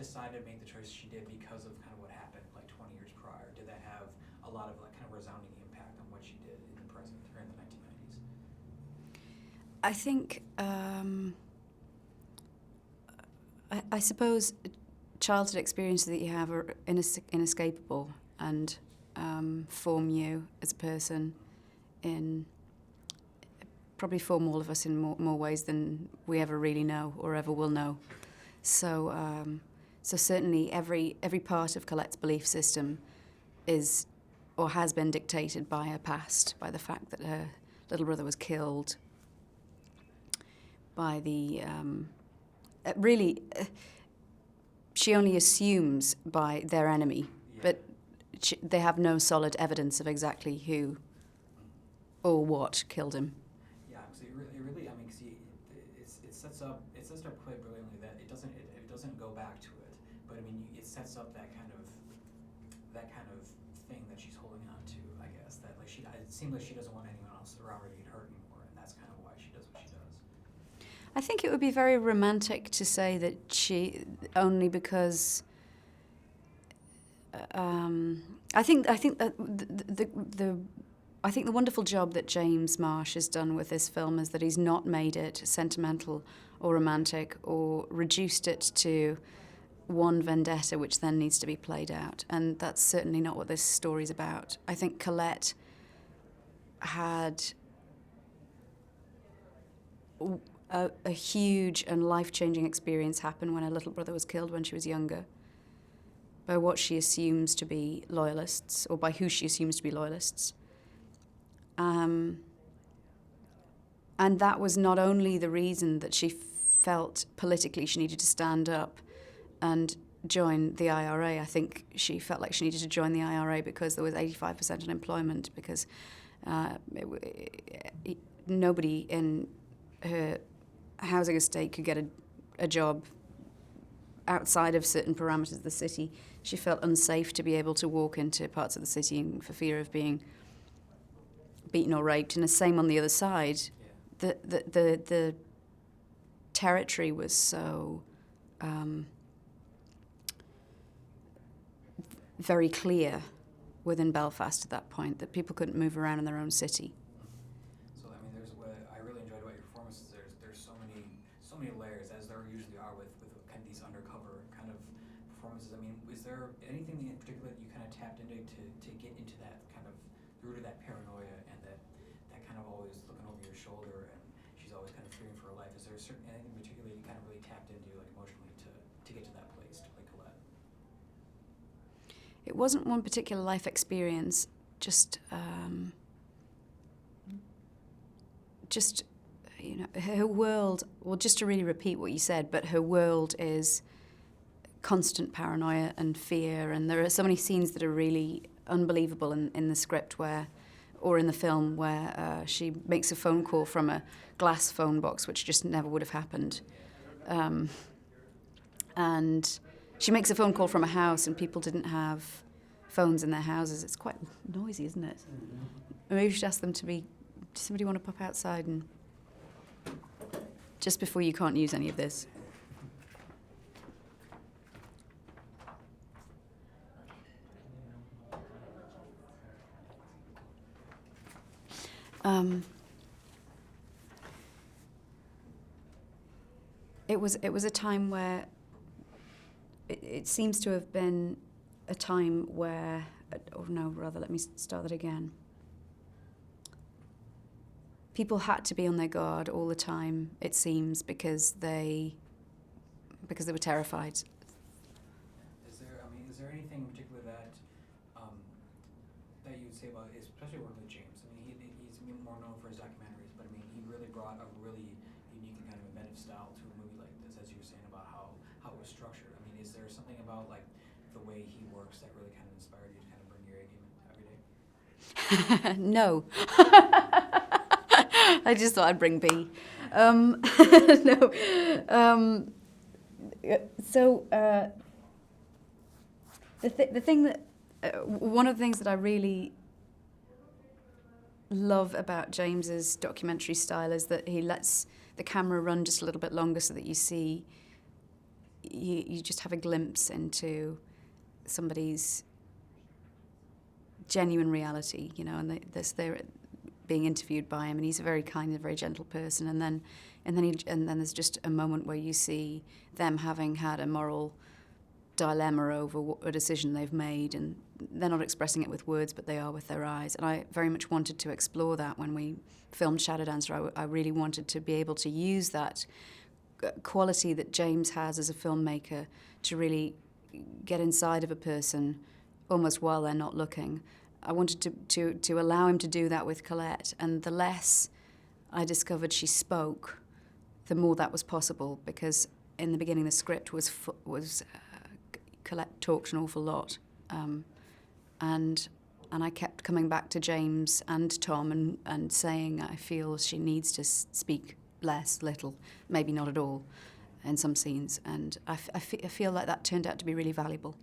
decide to make the choice she did because of kind of what happened like 20 years prior? Did that have a lot of like kind of resounding impact on what she did in the present or in the 1990s? I think, I suppose childhood experiences that you have are inescapable and form you as a person probably form all of us in more ways than we ever really know or ever will know. So certainly every part of Colette's belief system is or has been dictated by her past, by the fact that her little brother was killed, by the she only assumes by their enemy, but they have no solid evidence of exactly who or what killed him. Yeah, because it really, I mean, because it sets up quite brilliantly that it doesn't go back to it, but I mean, it sets up that kind of thing that she's holding on to, I guess, that like it seems like she doesn't want anyone else around her to get hurt anymore, and that's kind of why she does what she does. I think it would be very romantic to say that she only because I think that I think the wonderful job that James Marsh has done with this film is that he's not made it sentimental or romantic or reduced it to one vendetta which then needs to be played out. And that's certainly not what this story's about. I think Collette had a huge and life-changing experience happen when her little brother was killed when she was younger by what she assumes to be loyalists, or by who she assumes to be loyalists. And that was not only the reason that she felt politically she needed to stand up and join the IRA. I think she felt like she needed to join the IRA because there was 85% unemployment, because nobody in her housing estate could get a job outside of certain parameters of the city. She felt unsafe to be able to walk into parts of the city for fear of being beaten or raped. And the same on the other side. Yeah. The territory was so very clear within Belfast at that point that people couldn't move around in their own city. So I mean, I really enjoyed about your performances. There's so many layers, as there usually are with kind of these undercover kind of performances. I mean, is there anything in particular that you kind of tapped into to get into that kind of the root of that paranoia and that kind of always looking over your shoulder and she's always kind of fearing for her life? Is there anything in particular you kind of really tapped into, like emotionally, to get to that place, to play Collette? It wasn't one particular life experience, just you know, her world, well, just to really repeat what you said, but her world is constant paranoia and fear, and there are so many scenes that are really unbelievable in the script or in the film where she makes a phone call from a glass phone box, which just never would have happened. And she makes a phone call from a house and people didn't have phones in their houses. It's quite noisy, isn't it? Mm-hmm. Maybe we should ask them does somebody want to pop outside and just before you can't use any of this. It was a time where it seems to have been a time where, or no, rather, let me start that again. People had to be on their guard all the time, it seems, because they were terrified. Is there anything in particular that you would say about, especially working with James? I mean, he's more known for his documentaries, but I mean, he really brought a really unique and kind of inventive style to a movie like this, as you were saying about how it was structured. I mean, is there something about like the way he works that really kind of inspired you to kind of bring your A game every day? No. I just thought I'd bring B. No. The thing that one of the things that I really love about James's documentary style is that he lets the camera run just a little bit longer so that you see you just have a glimpse into somebody's genuine reality, you know, and they're being interviewed by him, and he's a very kind and very gentle person, and then there's just a moment where you see them having had a moral dilemma over a decision they've made, and they're not expressing it with words, but they are with their eyes. And I very much wanted to explore that when we filmed Shadow Dancer. I really wanted to be able to use that quality that James has as a filmmaker to really get inside of a person almost while they're not looking. I wanted to allow him to do that with Collette, and the less I discovered she spoke, the more that was possible, because in the beginning the script was Collette talked an awful lot, and I kept coming back to James and Tom and saying I feel she needs to speak little, maybe not at all, in some scenes, and I feel like that turned out to be really valuable.